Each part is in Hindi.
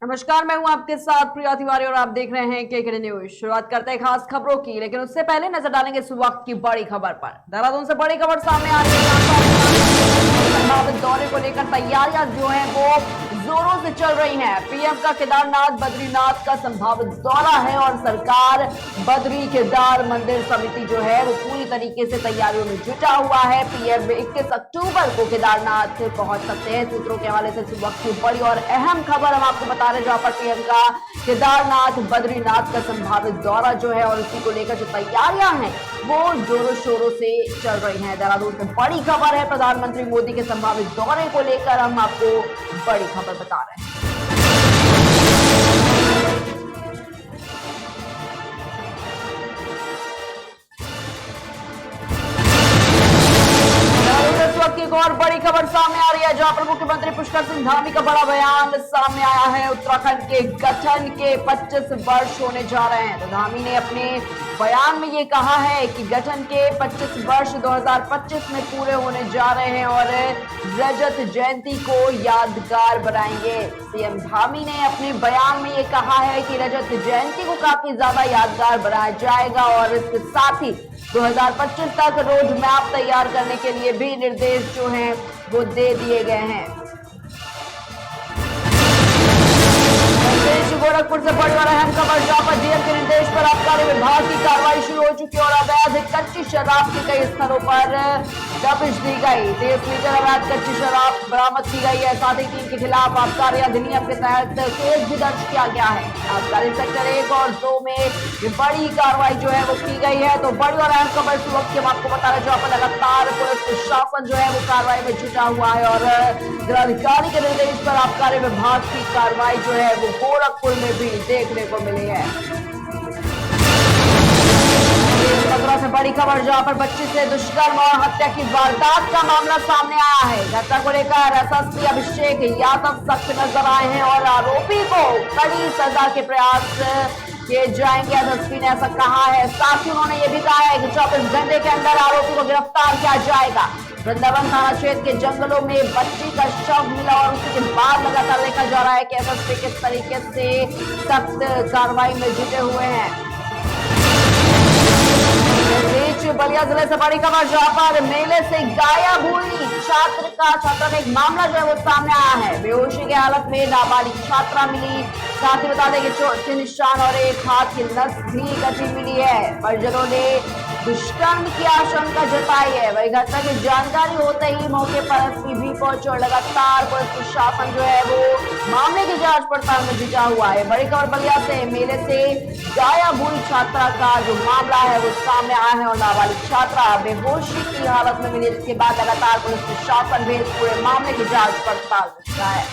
नमस्कार, मैं हूं आपके साथ प्रिया तिवारी और आप देख रहे हैं केकेडी न्यूज। शुरुआत करते हैं खास खबरों की, लेकिन उससे पहले नजर डालेंगे इस वक्त की बड़ी खबर पर। देहरादून से बड़ी खबर सामने आ रही है। संभावित दौरे को लेकर तैयारियां जो है वो जोरों से चल रही हैं। पीएम का केदारनाथ बद्रीनाथ का संभावित दौरा है और सरकार बद्री केदार मंदिर समिति जो है वो पूरी तरीके से तैयारियों में जुटा हुआ है। पीएम 21 अक्टूबर को केदारनाथ पहुंच सकते हैं। सूत्रों के हवाले से इस वक्त की बड़ी और अहम खबर हम आपको बता रहे हैं, जहां पर पीएम का केदारनाथ बद्रीनाथ का संभावित दौरा जो है और उसी को लेकर जो तैयारियां हैं वो जोरों शोरों से चल रही हैं। देहरादून से बड़ी खबर है, प्रधानमंत्री मोदी के संभावित दौरे को लेकर हम आपको बड़ी खबर बता रहे हैं। एक और बड़ी खबर सामने आ रही है, जहां पर मुख्यमंत्री पुष्कर सिंह धामी का बड़ा बयान सामने आया है। उत्तराखंड के गठन के 25 वर्ष होने जा रहे हैं। तो धामी ने अपने बयान में ये कहा है कि गठन के 25 वर्ष 2025 में पूरे होने जा रहे हैं और रजत जयंती को यादगार बनाएंगे। सीएम धामी ने अपने बयान में ये कहा है कि रजत जयंती को काफी ज्यादा यादगार बनाया जाएगा और इसके साथ ही 2025 तक रोड मैप तैयार करने के लिए भी निर्देश जो हैं वो दे दिए गए हैं। गोरखपुर से बड़ी और अहम खबर, जहां पर डीएम के निर्देश पर आबकारी विभाग की कार्रवाई शुरू हो चुकी है और अवैध कच्ची शराब की कई स्थानों पर दबिश दी गई। 23 लीटर अवैध कच्ची शराब बरामद की गई है। साथ ही 3 के खिलाफ आबकारी अधिनियम के तहत केस भी दर्ज किया गया है। आबकारी सेक्टर 1 और 2 में ये बड़ी कार्रवाई जो है वो की गई है। तो बड़ी और अहम खबर इस वक्त हम आपको बता रहे हैं, जहां पर लगातार पुलिस प्रशासन जो है वो कार्रवाई में जुटा हुआ है और जिलाधिकारी के निर्देश पर आबकारी विभाग की कार्रवाई जो है वो गोरखपुर में भी देखने को मिली है। मथुरा से बड़ी खबर, जहां पर बच्ची से दुष्कर्म और हत्या की वारदात का मामला सामने आया है। घटना को लेकर एसएसपी अभिषेक यादव सख्त नजर आए हैं और आरोपी को कड़ी सजा के प्रयास किए जाएंगे। एसएसपी ने ऐसा कहा है। साथ ही उन्होंने ये भी कहा है कि 24 घंटे के अंदर आरोपी को गिरफ्तार किया जाएगा। वृंदावन थाना क्षेत्र के जंगलों में बच्ची का शव मिला और उसके बाद लगातार देखा जा रहा है कि एसएसपी किस तरीके से सख्त कार्रवाई में जुटे हुए हैं। बलिया जिले से बड़ी खबर, जहां पर मेले से गायब हुई छात्रा का एक मामला जो है वो सामने आया है। बेहोशी की हालत में नाबालिग छात्रा मिली। साथ ही बता दें कि चोट के निशान और एक हाथ की नस भी कटी मिली है। परिजनों ने दुष्कर्म की आशंका जताई है। वही घटना की जानकारी होते ही मौके पर एसपी भी पहुंचे और लगातार पुलिस प्रशासन जो है वो मामले की जांच पड़ताल में जुटा हुआ है। बड़ी खबर बलिया से मेले से गायब हुई छात्रा का जो मामला है वो सामने आया है और नाबालिग छात्रा बेहोशी की हालत में मिली, जिसके बाद लगातार पुलिस प्रशासन भी इस पूरे मामले की जांच पड़ताल में जुटा है।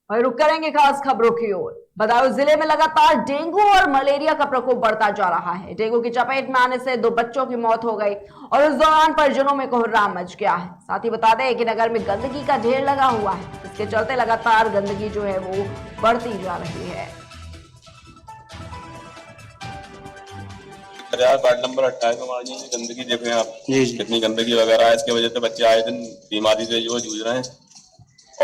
और रुक करेंगे खास खबरों की ओर। बदायूं जिले में लगातार डेंगू और मलेरिया का प्रकोप बढ़ता जा रहा है। डेंगू की चपेट में आने से 2 बच्चों की मौत हो गई और इस दौरान परिजनों में कोहराम मच गया है। साथ ही बता दें कि नगर में गंदगी का ढेर लगा हुआ है। इसके चलते लगातार गंदगी जो है वो बढ़ती जा रही है। वार्ड नंबर 28 में गंदगी देख रहे हैं आप, कितनी गंदगी वगैरह है। इसकी वजह से बच्चे आए दिन बीमारी से जो जूझ रहे हैं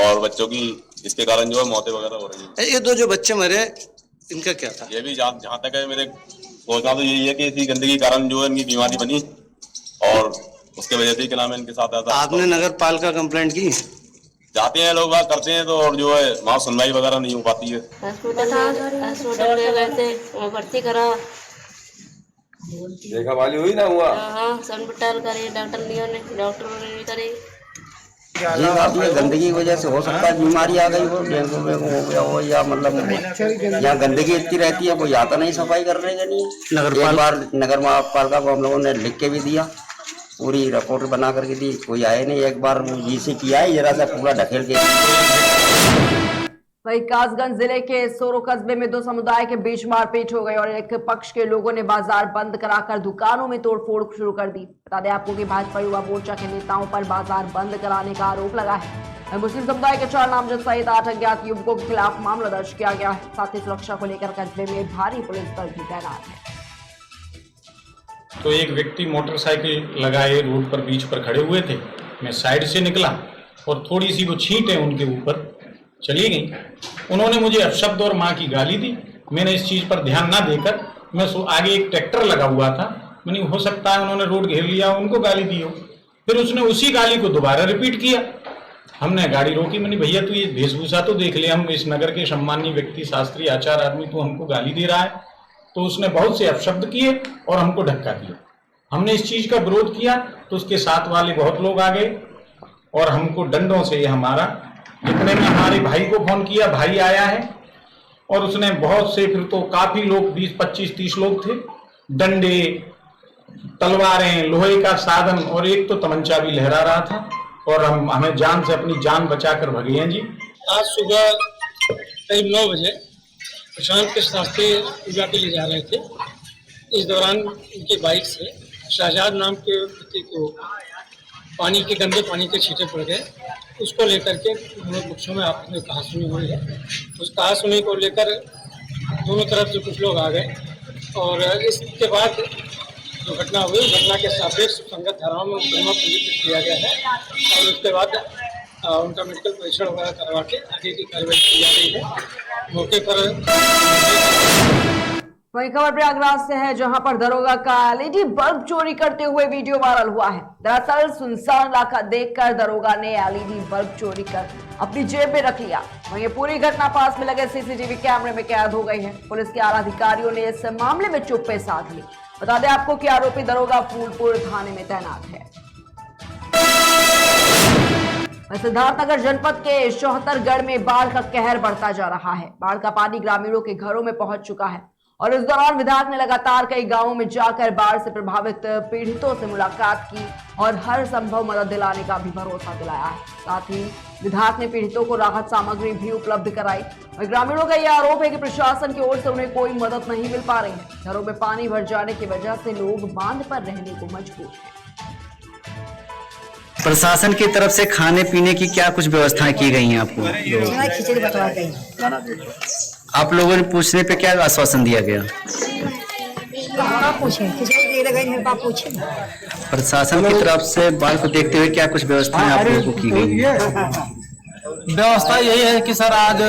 और बच्चों की इसके कारण जो है मौतें वगैरह हो रही है। ये 2 जो बच्चे मरे इनका क्या था? ये भी जहाँ तक है मेरे सोचना तो यही है कि इसी गंदगी के कारण जो है इनकी बीमारी बनी और उसके वजह से क्या नाम है इनके साथ आता। आपने नगर पालिका कंप्लेंट की? जाते हैं लोग बात करते हैं तो और जो है वहाँ सुनवाई वगैरह नहीं हो पाती है। हॉस्पिटल गए थे, वहाँ भर्ती करा, देखा वाली हुई ना हुआ। हाँ हॉस्पिटल करे, डॉक्टरों ने करे। जी बात ये गंदगी की वजह से हो सकता है बीमारी आ गई हो, डेंगू वेंगू हो गया हो, या मतलब यहाँ गंदगी इतनी रहती है, कोई आता नहीं सफाई करने के लिए। एक बार नगर पालिका को हम लोगों ने लिख के भी दिया, पूरी रिपोर्ट बना करके दी, कोई आए नहीं। एक बार जीसी किया है, जरा सा पूरा ढकेल के। वही कासगंज जिले के सोरो कस्बे में 2 समुदाय के बीच मारपीट हो गई और एक पक्ष के लोगों ने बाजार बंद कराकर दुकानों में तोड़फोड़ शुरू कर दी। बता दें आपको कि भाजपा युवा मोर्चा के नेताओं पर बाजार बंद कराने का आरोप लगा है। मुस्लिम समुदाय के 4 नामजद सहित 8 अज्ञात युवकों के खिलाफ मामला दर्ज किया गया है। साथ ही सुरक्षा को लेकर कस्बे में भारी पुलिस बल भी तैनात है। तो एक व्यक्ति मोटरसाइकिल लगाए रोड पर बीच पर खड़े हुए थे। मैं साइड से निकला और थोड़ी सी वो छींट है उनके ऊपर चली गई। उन्होंने मुझे अपशब्द और माँ की गाली दी। मैंने इस चीज पर ध्यान ना देकर मैं आगे एक ट्रैक्टर लगा हुआ था, मैंने हो सकता है उन्होंने रोड घेर लिया, उनको गाली दी हो। फिर उसने उसी गाली को दोबारा रिपीट किया। हमने गाड़ी रोकी, मैंने भैया तू ये वेशभूषा तो देख ले, हम इस नगर के सम्मानीय व्यक्ति, शास्त्रीय आचार आदमी, तू हमको गाली दे रहा है। तो उसने बहुत से अपशब्द किए और हमको धक्का दिया। हमने इस चीज का विरोध किया तो उसके साथ वाले बहुत लोग आ गए और हमको डंडों से हमारा, इतने में हमारे भाई को फोन किया, भाई आया है और उसने बहुत से, फिर तो काफी लोग 20, 25, 30 लोग थे, डंडे, तलवारें, लोहे का साधन और एक तो तमंचा भी लहरा रहा था और हमें जान से अपनी जान बचाकर भगे हैं जी। आज सुबह करीब 9 बजे प्रशांत के शास्त्री पूजा के लिए जा रहे थे। इस दौरान उनके बाइक से शहजाद नाम के व्यक्ति को पानी के, गंदे पानी के छींटे पड़ गए। उसको लेकर के दोनों पक्षों में आपस में कहासुनी हुई है। उस कहासुनी को लेकर दोनों तरफ से कुछ लोग आ गए और इसके बाद जो घटना हुई, घटना के सापेक्ष संगत धाराओं में मुकदमा पंजीकृत किया गया है और उसके बाद उनका मेडिकल परीक्षण वगैरह करवा के आगे की कार्रवाई की जा रही है। मौके पर वहीं खबर प्रयागराज से है, जहां पर दरोगा का एलईडी बल्ब चोरी करते हुए वीडियो वायरल हुआ है। दरअसल सुनसान इलाका देखकर दरोगा ने एलईडी बल्ब चोरी कर अपनी जेब में रख लिया। वहीं ये पूरी घटना पास में लगे सीसीटीवी कैमरे में कैद हो गई है। पुलिस के आला अधिकारियों ने इस मामले में चुप्पी साध ली। बता दें आपको कि आरोपी दरोगा फूलपुर थाने में तैनात है। सिद्धार्थनगर जनपद के शौहतरगढ़ में बाढ़ का कहर बढ़ता जा रहा है। बाढ़ का पानी ग्रामीणों के घरों में पहुंच चुका है और इस दौरान विधायक ने लगातार कई गांवों में जाकर बाढ़ से प्रभावित पीड़ितों से मुलाकात की और हर संभव मदद दिलाने का भी भरोसा दिलाया है। साथ ही विधायक ने पीड़ितों को राहत सामग्री भी उपलब्ध कराई और ग्रामीणों का यह आरोप है कि प्रशासन की ओर से उन्हें कोई मदद नहीं मिल पा रही है। घरों में पानी भर जाने की वजह से लोग बांध पर रहने को मजबूर हैं। प्रशासन की तरफ से खाने पीने की क्या कुछ व्यवस्थाएं की गई हैं आपको? खिचड़ी बटवा गई। आप लोगों ने पूछने पे क्या आश्वासन दिया गया? प्रशासन की तरफ से बाढ़ को देखते हुए क्या कुछ व्यवस्थाएं आप लोगों को की गई है? व्यवस्था यही है कि सर आज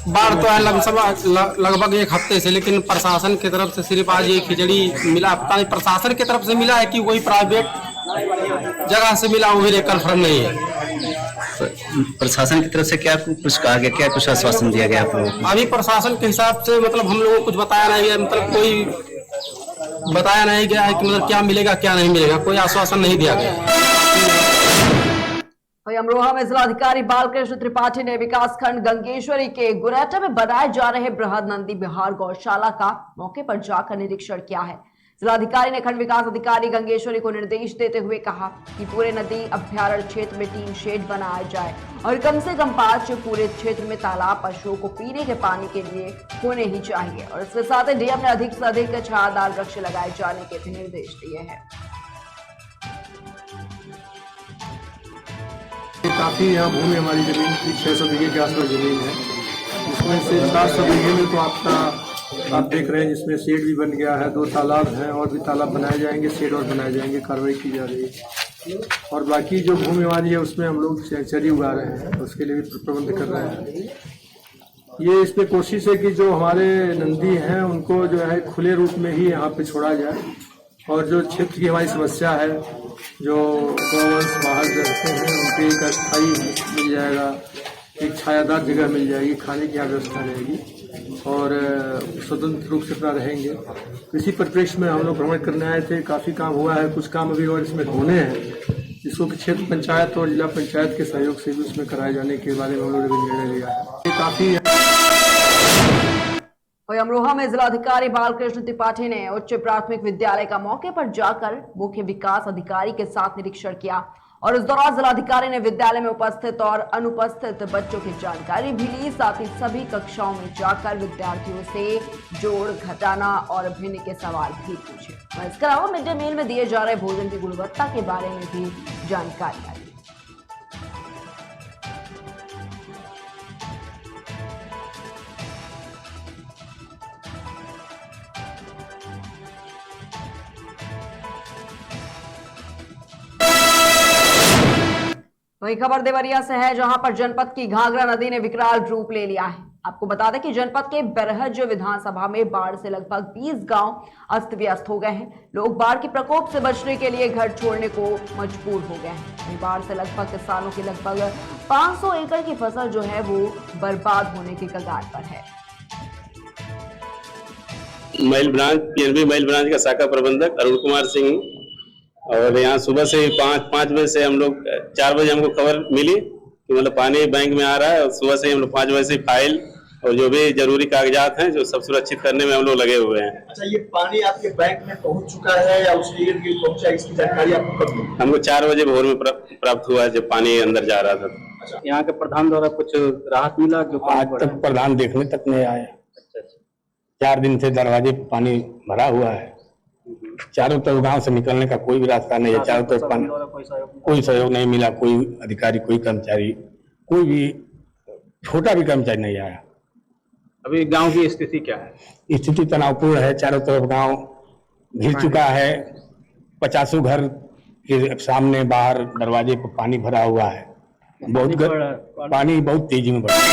बाढ़ तो है लगभग 1 हफ्ते से, लेकिन प्रशासन की तरफ से सिर्फ आज ये खिचड़ी मिला। पता नहीं प्रशासन की तरफ से मिला है कि कोई प्राइवेट जगह से मिला, वो भी कंफर्म नहीं है। प्रशासन की तरफ से क्या कुछ कहा गया, क्या कुछ आश्वासन दिया गया आप लोगों को? अभी प्रशासन के हिसाब से मतलब हम लोगों को कुछ बताया नहीं गया, मतलब कोई बताया नहीं गया है कि मतलब क्या मिलेगा क्या नहीं मिलेगा, कोई आश्वासन नहीं दिया गया। अमरोहा में जिलाधिकारी बालकृष्ण त्रिपाठी ने विकासखंड गंगेश्वरी के गुरेटा में बनाए जा रहे बृहद नंदी विहार गौशाला का मौके पर जाकर निरीक्षण किया है। जिलाधिकारी ने खंड विकास अधिकारी गंगेश्वरी को निर्देश देते हुए कहा कि पूरे नदी अभ्यारण्य क्षेत्र में 3 शेड बनाया जाए और कम से कम 5 पूरे क्षेत्र में तालाब पशुओं को पीने के पानी के लिए होने ही चाहिए। और इसके साथ ही डीएम ने अधिक से अधिक छायादार वृक्ष लगाए जाने के भी निर्देश दिए हैं। काफी यहाँ भूमि हमारी जमीन की 600 बीघे के आसपास जमीन है, जिसमें से 700 बीघे में तो आप देख रहे हैं, जिसमें शेड भी बन गया है, 2 तालाब हैं और भी तालाब बनाए जाएंगे, शेड और बनाए जाएंगे, कार्रवाई की जा रही है। और बाकी जो भूमि हमारी है उसमें हम लोग चरी उगा रहे हैं, उसके लिए भी प्रबंध कर रहे हैं। ये इसमें कोशिश है कि जो हमारे नंदी हैं उनको जो है खुले रूप में ही यहाँ पे छोड़ा जाए और जो क्षेत्र की हमारी समस्या है, जो गौवंश बाहर रहते हैं उनके एक अस्थायी मिल जाएगा, एक छायादार जगह मिल जाएगी, खाने की यहाँ व्यवस्था रहेगी और स्वतंत्र रूप से अपना रहेंगे। इसी परिप्रेक्ष्य में हम लोग भ्रमण करने आए थे। काफ़ी काम हुआ है, कुछ काम अभी और इसमें होने हैं, जिसको कि क्षेत्र पंचायत और जिला पंचायत के सहयोग से भी उसमें कराए जाने के बारे में हम लोगों ने निर्णय लिया है। ये काफ़ी अमरोहा में जिलाधिकारी बालकृष्ण त्रिपाठी ने उच्च प्राथमिक विद्यालय का मौके पर जाकर मुख्य विकास अधिकारी के साथ निरीक्षण किया और इस दौरान जिलाधिकारी ने विद्यालय में उपस्थित और अनुपस्थित बच्चों की जानकारी भी ली। साथ ही सभी कक्षाओं में जाकर विद्यार्थियों से जोड़, घटाना और भिन्न के सवाल भी पूछे। इसके अलावा मिड डे मील में दिए जा रहे भोजन की गुणवत्ता के बारे में भी जानकारी ली। वही खबर देवरिया से है, जहां पर जनपद की घाघरा नदी ने विकराल रूप ले लिया है। आपको बता दें कि जनपद के बरहज विधानसभा में बाढ़ से लगभग 20 गांव अस्त व्यस्त हो गए हैं। लोग बाढ़ के प्रकोप से बचने के लिए घर छोड़ने को मजबूर हो गए हैं। वहीं बाढ़ से लगभग किसानों की लगभग 500 एकड़ की फसल जो है वो बर्बाद होने के कगार पर है। महिल ब्रांच पीएनबी महिल ब्रांच का शाखा प्रबंधक अरुण कुमार सिंह। और यहाँ सुबह से 5 बजे से हम लोग 4 बजे हमको खबर मिली कि मतलब पानी बैंक में आ रहा है, और सुबह से हम लोग 5 बजे से फाइल और जो भी जरूरी कागजात हैं जो सब सुरक्षित करने में हम लोग लगे हुए हैं। अच्छा, ये पानी आपके बैंक में पहुंच चुका है या उसके इर्द गिर्द पहुंचा, इसकी जानकारी आपको कब मिली? हमको 4 बजे भोर में प्राप्त हुआ जब पानी अंदर जा रहा था। अच्छा, यहाँ के प्रधान द्वारा कुछ राहत मिला? जो आज तक प्रधान देखने तक नहीं आए। 4 दिन से दरवाजे पानी भरा हुआ है, चारों तरफ गांव से निकलने का कोई भी रास्ता नहीं है। चारों तरफ पानी, कोई सहयोग नहीं मिला। कोई अधिकारी, कोई कर्मचारी, कोई भी छोटा भी कर्मचारी नहीं आया। अभी गांव की स्थिति क्या है? स्थिति तनावपूर्ण है। चारों तरफ गांव घिर चुका है। 50 घर के सामने बाहर दरवाजे पर पानी भरा हुआ है। पानी बहुत तेजी में बढ़ रहा है।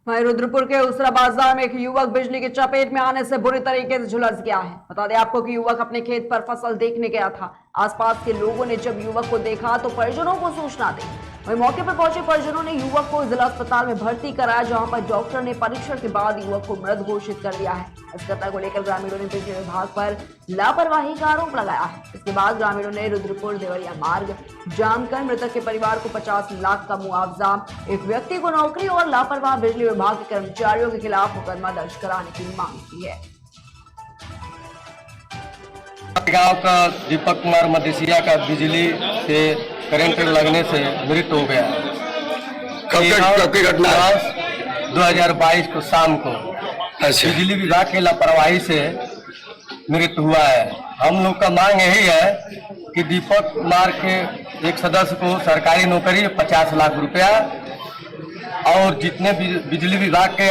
वहीं रुद्रपुर के उसरा बाजार में एक युवक बिजली की चपेट में आने से बुरी तरीके से झुलस गया है। बता दें आपको कि युवक अपने खेत पर फसल देखने गया था। आसपास के लोगों ने जब युवक को देखा तो परिजनों को सूचना दी। वहीं मौके पर पहुंचे परिजनों ने युवक को जिला अस्पताल में भर्ती कराया, जहां पर डॉक्टर ने परीक्षण के बाद युवक को मृत घोषित कर दिया है। इस घटना को लेकर ग्रामीणों ने बिजली विभाग पर लापरवाही का आरोप लगाया है। इसके बाद ग्रामीणों ने रुद्रपुर देवरिया मार्ग जाम कर मृतक के परिवार को 50 लाख का मुआवजा, एक व्यक्ति को नौकरी और लापरवाह बिजली विभाग के कर्मचारियों के खिलाफ मुकदमा दर्ज कराने की मांग की है। गांव का दीपक कुमार मदेसिया का बिजली से करंट लगने से मृत्यु हो गया। कब की घटना? 2022 को शाम को बिजली विभाग की लापरवाही से मृत्यु हुआ है। हम लोग का मांग यही है कि दीपक कुमार के एक सदस्य को सरकारी नौकरी 50 लाख रुपया और जितने भी बिजली विभाग के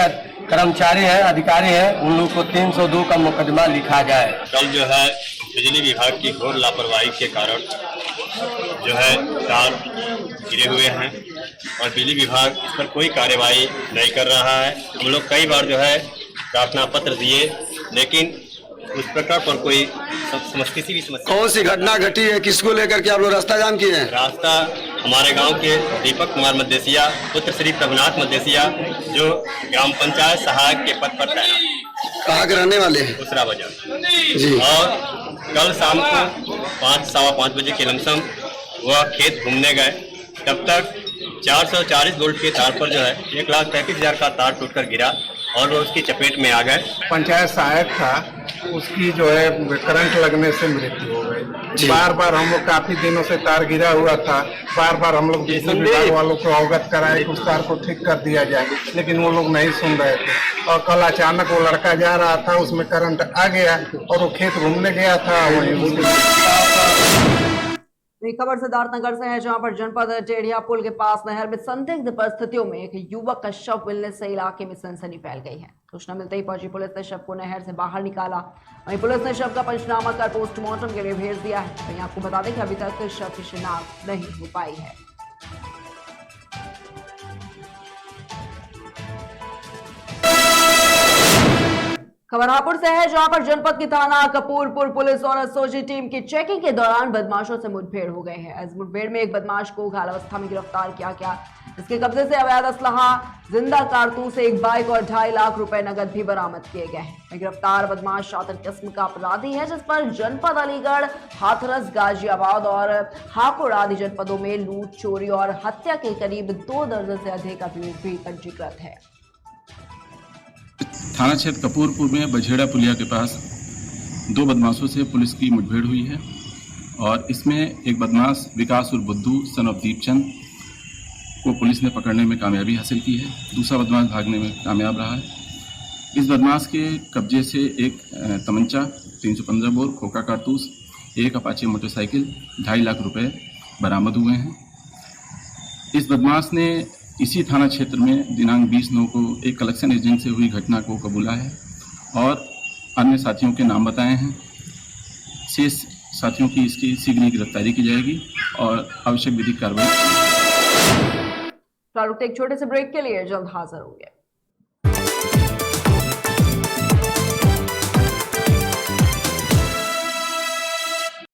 कर्मचारी हैं, अधिकारी हैं, उन लोग को 302 का मुकदमा लिखा जाए। कल जो है बिजली विभाग की घोर लापरवाही के कारण जो है तार गिरे हुए हैं और बिजली विभाग इस पर कोई कार्यवाही नहीं कर रहा है। हम लोग कई बार जो है प्रार्थना पत्र दिए, लेकिन उस प्रकार पर कोई किसी भी समस्या। कौन सी घटना घटी है? किसको लेकर के आप लोग रास्ता जाम किए हैं? रास्ता हमारे गांव के दीपक कुमार मदेसिया पुत्र श्री प्रभुनाथ मदेसिया, जो ग्राम पंचायत सहायक के पद पर तैनात। कहाँ के रहने वाले हैं? उसरा बाजार जी। और कल शाम को 5-5:15 बजे के लमसम वह खेत घूमने गए। तब तक 440 वोल्ट के तार पर जो है 1,35,000 का तार टूटकर गिरा और वो उसकी चपेट में आ गए। पंचायत सहायक था, उसकी जो है करंट लगने से मृत्यु हो गई। बार बार हम लोग काफी दिनों से तार गिरा हुआ था, बार बार हम लोग बिजली विभाग वालों को अवगत कराए कि उस तार को ठीक कर दिया जाए, लेकिन वो लोग नहीं सुन रहे थे। और कल अचानक वो लड़का जा रहा था, उसमें करंट आ गया और वो खेत घूमने गया था। खबर सिद्धार्थनगर से है, जहां पर जनपद टेढ़िया पुल के पास नहर में संदिग्ध परिस्थितियों में एक युवक का शव मिलने से इलाके में सनसनी फैल गई है। सूचना मिलते ही पहुंची पुलिस ने शव को नहर से बाहर निकाला। वहीं पुलिस ने शव का पंचनामा कर पोस्टमार्टम के लिए भेज दिया है। वहीं आपको बता दें कि अभी तक शव की शिनाख्त नहीं हो पाई है। खबर हापुड़ से है, जहां पर जनपद की थाना कपूरपुर पुलिस और एसओजी टीम की चेकिंग के दौरान बदमाशों से मुठभेड़ हो गई है। इस मुठभेड़ में एक बदमाश को घायलावस्था में गिरफ्तार किया गया। इसके कब्जे से अवैध असलहा, जिंदा कारतूस, एक बाइक और 2.5 लाख रुपए नकद भी बरामद किए गए हैं। गिरफ्तार बदमाश शातिर किस्म का अपराधी है, जिस पर जनपद अलीगढ़, हाथरस, गाजियाबाद और हापुड़ आदि जनपदों में लूट, चोरी और हत्या के करीब 2 दर्जन से अधिक अभियोग भी पंजीकृत है। थाना क्षेत्र कपूरपुर में बझेड़ा पुलिया के पास 2 बदमाशों से पुलिस की मुठभेड़ हुई है और इसमें एक बदमाश विकास और बुद्धू सन ऑफ दीपचंद को पुलिस ने पकड़ने में कामयाबी हासिल की है। दूसरा बदमाश भागने में कामयाब रहा है। इस बदमाश के कब्जे से एक तमंचा, 315 बोर खोखा कारतूस, एक अपाचे मोटरसाइकिल, 2.5 लाख रुपए बरामद हुए हैं। इस बदमाश ने इसी थाना क्षेत्र में दिनांक 20/9 को एक कलेक्शन एजेंट से हुई घटना को कबूला है और अन्य साथियों के नाम बताए हैं। शेष साथियों की इसकी शीघ्र ही गिरफ्तारी की जाएगी और आवश्यक विधिक कार्रवाई। फारूक एक छोटे से ब्रेक के लिए जल्द हाजिर होंगे।